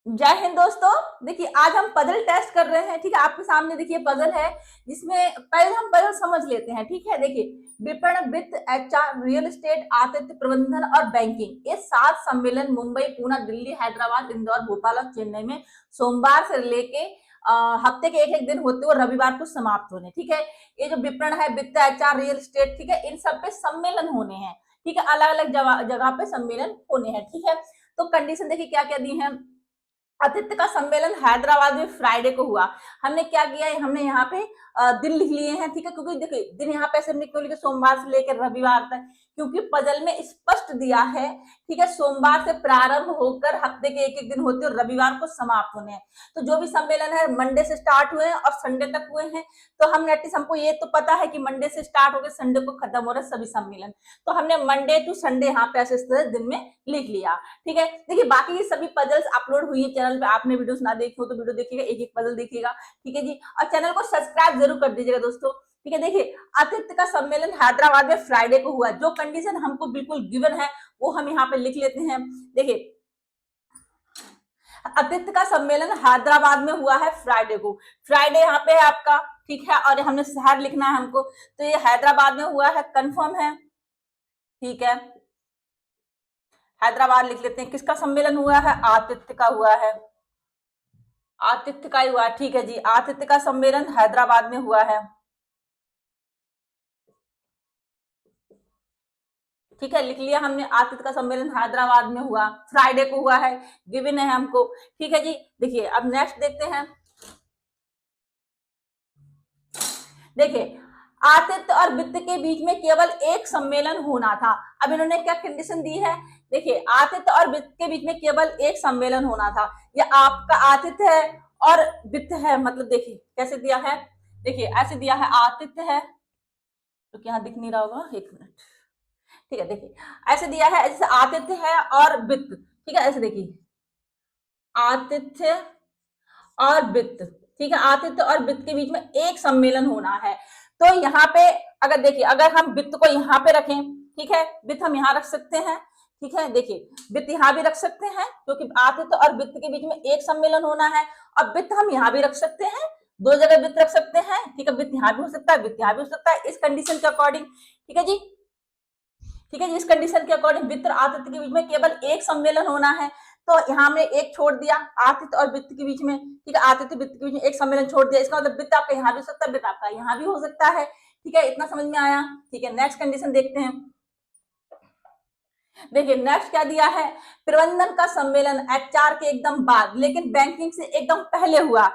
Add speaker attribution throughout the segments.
Speaker 1: जय हिंद दोस्तों। देखिए आज हम पजल टेस्ट कर रहे हैं। ठीक है, आपके सामने देखिए पजल है जिसमें पहले हम पजल समझ लेते हैं। ठीक है, देखिए विपणन, वित्त, एचआर, रियल एस्टेट, आतिथ्य प्रबंधन और बैंकिंग, ये 7 सम्मेलन मुंबई, पुणे, दिल्ली, हैदराबाद, इंदौर, भोपाल और चेन्नई में सोमवार से लेके हफ्ते के एक एक दिन होते हुए रविवार को समाप्त होने। ठीक है, ये जो विपणन है, वित्त, एचआर, रियल एस्टेट, ठीक है, इन सब पे सम्मेलन होने हैं। ठीक है, अलग अलग जगह पे सम्मेलन होने हैं। ठीक है, तो कंडीशन देखिए क्या क्या दी है। आतिथ्य का सम्मेलन हैदराबाद में फ्राइडे को हुआ। हमने क्या किया है, हमने यहाँ पे दिन लिख लिए हैं। ठीक है, क्योंकि देखिए दिन यहाँ पे ऐसे हमने क्यों लिखे सोमवार से लेकर रविवार तक, क्योंकि पजल में स्पष्ट दिया है। ठीक है, सोमवार से प्रारंभ होकर हफ्ते के एक एक दिन होते और रविवार को समाप्त होने हैं। तो जो भी सम्मेलन है मंडे से स्टार्ट हुए हैं और संडे तक हुए हैं। तो हमने एटलीस्ट हमको ये तो पता है कि मंडे से स्टार्ट होकर संडे को खत्म हो रहे सभी सम्मेलन। तो हमने मंडे टू संडे यहाँ पे ऐसे दिन में लिख लिया। ठीक है, देखिए बाकी ये सभी पजल्स अपलोड हुई है चैनल पे। आपने वीडियोस ना देखी हो तो वीडियो देखिएगा, एक एक पजल देखिएगा। ठीक है जी, और चैनल को सब्सक्राइब जरूर कर दीजिएगा दोस्तों। ठीक है, देखिए आतिथ्य का सम्मेलन हैदराबाद में फ्राइडे को हुआ। जो कंडीशन हमको बिल्कुल गिवन है वो हम यहाँ पे लिख लेते हैं। देखिए आतिथ्य का सम्मेलन हैदराबाद में हुआ है फ्राइडे को। फ्राइडे यहाँ पे है आपका। ठीक है, और हमने शहर लिखना है हमको, तो ये हैदराबाद में हुआ है, कंफर्म है। ठीक है, हैदराबाद लिख लेते हैं। किसका सम्मेलन हुआ है? आतिथ्य का हुआ है, आतिथ्य का ही हुआ है। ठीक है जी, आतिथ्य का सम्मेलन हैदराबाद में हुआ है। ठीक है, लिख लिया हमने, आतिथ्य का सम्मेलन हैदराबाद में हुआ, फ्राइडे को हुआ है, गिवन है हमको। ठीक है जी, देखिए अब नेक्स्ट देखते हैं। देखिए आतिथ्य और वित्त के बीच में केवल एक सम्मेलन होना था। अब इन्होंने क्या कंडीशन दी है? देखिए आतिथ्य और वित्त के बीच में केवल एक सम्मेलन होना था। ये आपका आतिथ्य है और वित्त है, मतलब देखिए कैसे दिया है। देखिए ऐसे दिया है, आतिथ्य है, तो क्या दिख नहीं रहा होगा, एक मिनट। ठीक है, देखिए ऐसे दिया है, जैसे आतिथ्य है और वित्त। ठीक है, ऐसे देखिए आतिथ्य और वित्त। ठीक है, आतिथ्य और वित्त के बीच में एक सम्मेलन होना है। तो यहाँ पे अगर देखिए, अगर हम वित्त को यहाँ पे रखें, ठीक है, वित्त हम यहाँ रख सकते हैं। ठीक है, देखिए वित्त यहाँ भी रख सकते हैं क्योंकि आतिथ्य और वित्त के बीच में एक सम्मेलन होना है। अब वित्त हम यहाँ भी रख सकते हैं, दो जगह वित्त रख सकते हैं। ठीक है, वित्त यहाँ भी हो सकता है, वित्त यहाँ भी हो सकता है, इस कंडीशन के अकॉर्डिंग। ठीक है जी, ठीक है जी, इस कंडीशन के अकॉर्डिंग वित्त और आतिथ्य के बीच में केवल एक सम्मेलन होना है। तो यहाँ हमने एक छोड़ दिया, आतिथ्य और वित्त के बीच में। ठीक है, आतिथ्य वित्त के बीच में एक सम्मेलन छोड़ दिया, इसका मतलब वित्त आपका यहाँ भी हो सकता है, वित्त आपका यहाँ भी हो सकता है। ठीक है, इतना समझ में आया। ठीक है, नेक्स्ट कंडीशन देखते हैं। देखिए नेक्स्ट क्या दिया है, प्रबंधन का सम्मेलन एचआर के एकदम बाद लेकिन बैंकिंग से एकदम पहले हुआ।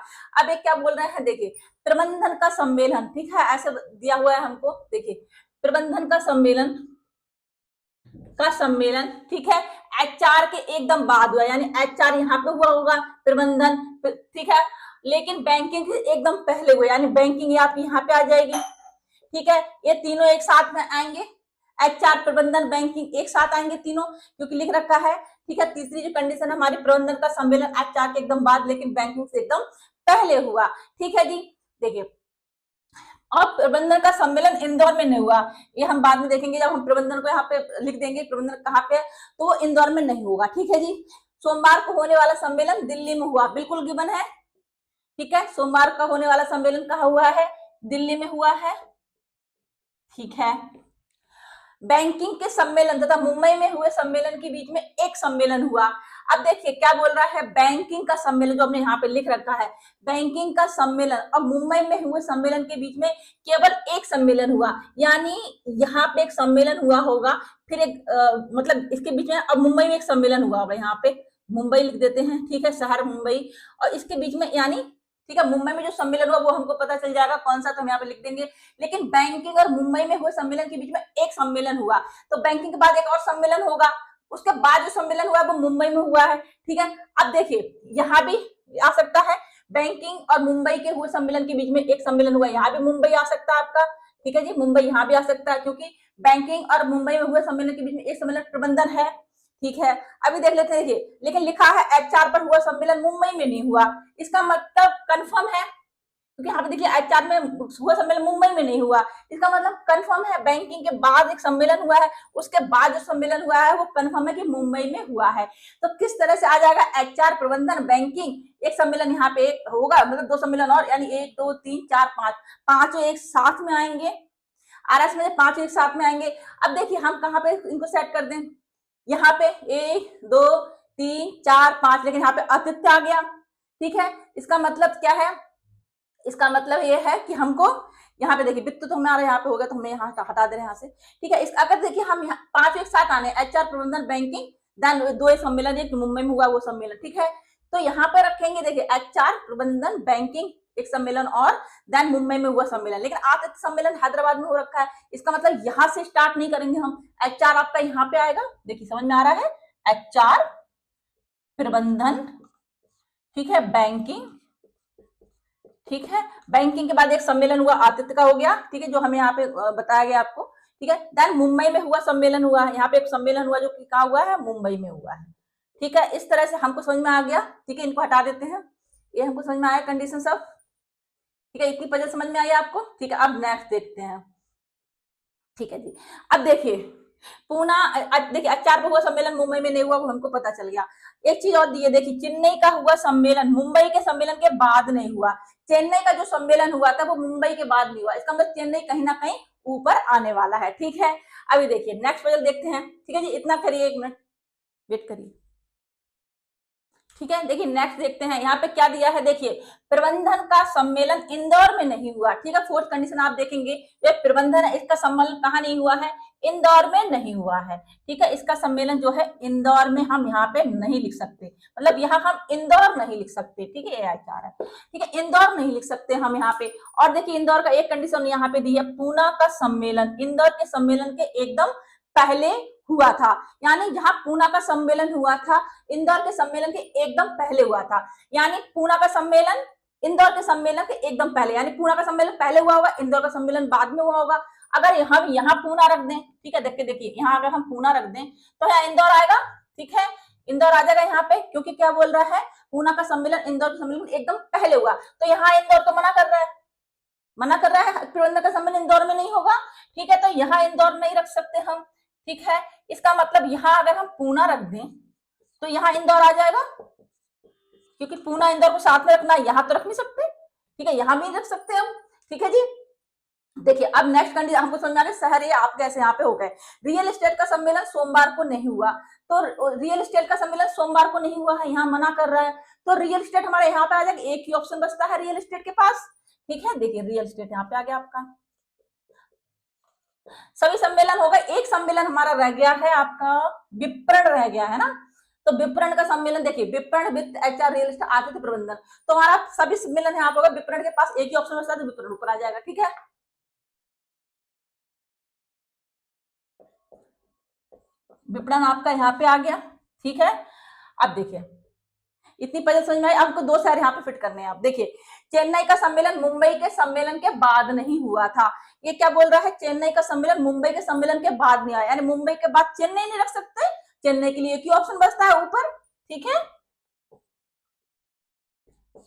Speaker 1: अब एक क्या बोल रहे हैं, देखिए प्रबंधन का सम्मेलन, ठीक है, ऐसे दिया हुआ है हमको। देखिए प्रबंधन का सम्मेलन, ठीक है, एचआर के एकदम बाद हुआ, यानी एचआर यहाँ पे हुआ होगा, प्रबंधन, ठीक है, लेकिन बैंकिंग के एकदम पहले हुआ, यानी बैंकिंग आप यहाँ पे आ जाएगी। ठीक है, ये तीनों एक साथ में आएंगे, एचआर, प्रबंधन, बैंकिंग एक साथ आएंगे तीनों, क्योंकि लिख रखा है। ठीक है, तीसरी जो कंडीशन है हमारी, प्रबंधन का सम्मेलन एचआर के एकदम बाद लेकिन बैंकिंग से एकदम पहले हुआ। ठीक है जी, देखिए और प्रबंधन का सम्मेलन इंदौर में नहीं हुआ, ये हम बाद में देखेंगे जब हम प्रबंधन को यहाँ पे लिख देंगे, प्रबंधन कहाँ पे, तो वो इंदौर में नहीं होगा। ठीक है जी, सोमवार को होने वाला सम्मेलन दिल्ली में हुआ, बिल्कुल गिवन है। ठीक है, सोमवार का होने वाला सम्मेलन कहाँ हुआ है? दिल्ली में हुआ है। ठीक है, बैंकिंग के सम्मेलन तथा मुंबई में हुए सम्मेलन के बीच में एक सम्मेलन हुआ। अब देखिए क्या बोल रहा है, बैंकिंग का सम्मेलन जो हमने यहाँ पे लिख रखा है, बैंकिंग का सम्मेलन और मुंबई में हुए सम्मेलन के बीच में केवल एक सम्मेलन हुआ, यानी यहाँ पे एक सम्मेलन हुआ होगा, फिर एक मतलब इसके बीच में अब मुंबई में एक सम्मेलन हुआ होगा, यहाँ पे मुंबई लिख देते हैं। ठीक है, शहर मुंबई, और इसके बीच में यानी, ठीक है, मुंबई में जो सम्मेलन हुआ वो हमको पता चल जाएगा कौन सा, तो हम यहाँ पे लिख देंगे। लेकिन बैंकिंग और मुंबई में हुए सम्मेलन के बीच में एक सम्मेलन हुआ, तो बैंकिंग के बाद एक और सम्मेलन होगा, उसके बाद जो सम्मेलन हुआ वो मुंबई में हुआ है। ठीक है, अब देखिए यहाँ भी आ सकता है, बैंकिंग और मुंबई के हुए सम्मेलन के बीच में एक सम्मेलन हुआ, यहाँ भी मुंबई आ सकता है आपका। ठीक है जी, मुंबई यहाँ भी आ सकता है, क्योंकि बैंकिंग और मुंबई में हुए सम्मेलन के बीच में एक सम्मेलन प्रबंधन है। ठीक है, अभी देख लेते हैं, देखिए लेकिन लिखा है एचआर पर हुआ सम्मेलन मुंबई में नहीं हुआ, इसका मतलब कंफर्म है क्योंकि यहाँ पे देखिए एचआर में हुआ सम्मेलन मुंबई में नहीं हुआ, इसका मतलब कंफर्म है बैंकिंग के बाद एक सम्मेलन हुआ है, उसके बाद जो सम्मेलन हुआ है वो कंफर्म है कि मुंबई में हुआ है। तो किस तरह से आ जाएगा एचआर प्रबंधन बैंकिंग, एक सम्मेलन यहाँ पे होगा, मतलब 2 सम्मेलन और, यानी 1 2 3 4 5, पांचों एक साथ में आएंगे। आरएस में पांचों एक साथ में आएंगे। अब देखिए हम कहाँ पे इनको सेट कर दें, यहाँ पे 1 2 3 4 5, लेकिन यहाँ पे अतिथ्य आ गया, ठीक है। इसका मतलब क्या है, इसका मतलब ये है कि हमको यहाँ पे देखिए वित्त तो हमारा यहाँ पे हो गया, तो हमने यहाँ हटा दे रहे हैं यहाँ से, ठीक है। इस अगर देखिए हम यहाँ पांचों एक साथ आने, एचआर प्रबंधन बैंकिंग, देन 2 सम्मेलन, एक मुंबई में हुआ वो सम्मेलन, ठीक है। तो यहाँ पे रखेंगे देखिए एचआर प्रबंधन बैंकिंग एक सम्मेलन और देन मुंबई में हुआ सम्मेलन, लेकिन आतिथ्य सम्मेलन हैदराबाद में हो रखा है। इसका मतलब यहाँ से स्टार्ट नहीं करेंगे हम, एचआर आपका यहाँ पे आएगा, देखिए समझ में आ रहा है, एचआर प्रबंधन, ठीक है, बैंकिंग, ठीक है। बैंकिंग के बाद एक सम्मेलन हुआ आतिथ्य का हो गया, ठीक है, जो हमें यहाँ पे बताया गया आपको, ठीक है। देन मुंबई में हुआ सम्मेलन हुआ, यहाँ पे एक सम्मेलन हुआ जो कि कहाँ हुआ है, मुंबई में हुआ है, ठीक है। इस तरह से हमको समझ में आ गया, ठीक है। इनको हटा देते हैं, ये हमको समझ में आया कंडीशन सब, ठीक है। इतनी पजल समझ में आई आपको, ठीक है। अब नेक्स्ट देखते हैं, ठीक है जी। अब देखिए पूना, देखिए एचआर पे हुआ सम्मेलन मुंबई में नहीं हुआ, वो हमको पता चल गया। एक चीज और दी है, देखिए चेन्नई का हुआ सम्मेलन मुंबई के सम्मेलन के बाद नहीं हुआ, चेन्नई का जो सम्मेलन हुआ था वो मुंबई के बाद नहीं हुआ, इसका मतलब चेन्नई कहीं ना कहीं ऊपर आने वाला है, ठीक है। अभी देखिए नेक्स्ट पजल देखते हैं, ठीक है जी। इतना करिए, 1 मिनट वेट करिए, ठीक है। देखिए नेक्स्ट देखते हैं, यहाँ पे क्या दिया है, देखिए प्रबंधन का सम्मेलन इंदौर में नहीं हुआ, ठीक है। 4th कंडीशन आप देखेंगे, ये प्रबंधन है, इसका सम्मेलन कहाँ नहीं हुआ है, इंदौर में नहीं हुआ है, ठीक है। इसका सम्मेलन जो है इंदौर में हम यहाँ पे नहीं लिख सकते, मतलब यहाँ हम इंदौर नहीं लिख सकते, ठीक है। एआईआर है, ठीक है, इंदौर नहीं लिख सकते हम यहाँ पे। और देखिए इंदौर का एक कंडीशन यहाँ पे दी है, पूना का सम्मेलन इंदौर के सम्मेलन के एकदम पहले हुआ था, यानी जहां पूना का सम्मेलन हुआ था इंदौर के सम्मेलन के एकदम पहले हुआ था, यानी पूना का सम्मेलन इंदौर के सम्मेलन के एकदम पहले, यानी पूना का सम्मेलन पहले हुआ होगा, इंदौर का सम्मेलन बाद में हुआ होगा। अगर हम यहाँ पूना रख दें, ठीक है, देखिए यहाँ अगर हम पूना रख दें तो यहाँ इंदौर आएगा, ठीक है, इंदौर आ जाएगा यहाँ पे, क्योंकि क्या बोल रहा है, पूना का सम्मेलन इंदौर के सम्मेलन एकदम पहले हुआ, तो यहाँ इंदौर तो मना कर रहा है, प्रबंधन का सम्मेलन इंदौर में नहीं होगा, ठीक है। तो यहाँ इंदौर नहीं रख सकते हम, ठीक है। इसका मतलब यहाँ अगर हम पूना रख दें तो यहाँ इंदौर आ जाएगा, क्योंकि पूना इंदौर को साथ में रखना, यहाँ तो रख नहीं सकते, ठीक है, यहाँ भी रख सकते हम, ठीक है जी। देखिए अब नेक्स्ट कंडीशन हमको समझ में आ रहा है, शहर ये आप कैसे यहाँ पे हो गए, रियल एस्टेट का सम्मेलन सोमवार को नहीं हुआ, तो रियल एस्टेट का सम्मेलन सोमवार को नहीं हुआ है, यहाँ मना कर रहा है, तो रियल एस्टेट हमारे यहाँ पे आ जाएगा, एक ही ऑप्शन बचता है रियल एस्टेट के पास, ठीक है। देखिए रियल एस्टेट यहाँ पे आ गया आपका, सभी सम्मेलन हो गए, एक सम्मेलन हमारा रह गया है आपका, विपणन रह गया है ना, तो विपणन का सम्मेलन देखिए, विपणन वित्त एचआर रियल एस्टेट आतिथ्य प्रबंधन, तो हमारा सभी सम्मेलन यहाँ पे होगा, विपणन के पास एक ही ऑप्शन बचता है, तो विपणन ऊपर आ जाएगा, ठीक है। विपणन आपका यहाँ पे आ गया, ठीक है। अब देखिए इतनी पहले समझ में आई, आपको 2 शहर यहाँ पे फिट करने हैं। आप देखिए चेन्नई का सम्मेलन मुंबई के सम्मेलन के बाद नहीं हुआ था, ये क्या बोल रहा है, चेन्नई का सम्मेलन मुंबई के सम्मेलन के बाद नहीं आया, यानी मुंबई के बाद चेन्नई नहीं रख सकते, चेन्नई के लिए एक ही ऑप्शन बचता है ऊपर, ठीक है,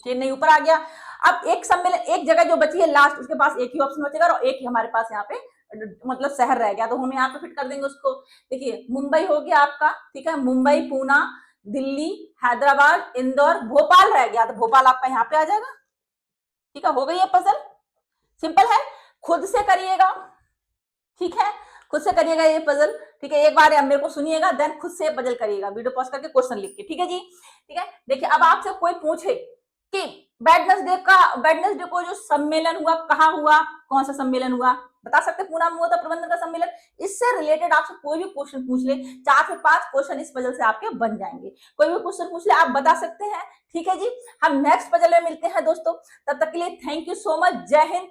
Speaker 1: चेन्नई ऊपर आ गया। अब एक सम्मेलन, एक जगह जो बची है लास्ट, उसके पास एक ही ऑप्शन बचेगा और एक ही हमारे पास यहाँ पे मतलब शहर रह गया, तो हम यहाँ पे फिट कर देंगे उसको। देखिए मुंबई हो गया आपका, ठीक है, मुंबई, पूना, दिल्ली, हैदराबाद, इंदौर, भोपाल रह गया, तो भोपाल आपका यहाँ पे आ जाएगा, ठीक है। हो गई है पजल, सिंपल है, खुद से करिएगा, ठीक है, खुद से करिएगा ये पजल, ठीक है। एक बार मेरे को सुनिएगा, देन खुद से पजल करिएगा, वीडियो पॉज करके क्वेश्चन लिख के, ठीक है जी, ठीक है। देखिए अब आपसे कोई पूछे कि वेडनेसडे को जो सम्मेलन हुआ कहाँ हुआ, कौन सा सम्मेलन हुआ, बता सकते, पूना में हुआ था प्रबंधन का सम्मेलन, इससे रिलेटेड आपसे कोई भी क्वेश्चन पूछ ले, 4 से 5 क्वेश्चन इस पजल से आपके बन जाएंगे, कोई भी क्वेश्चन पूछ ले आप बता सकते हैं, ठीक है जी। हम नेक्स्ट पजल में मिलते हैं दोस्तों, तब तक के लिए थैंक यू सो मच, जय हिंद।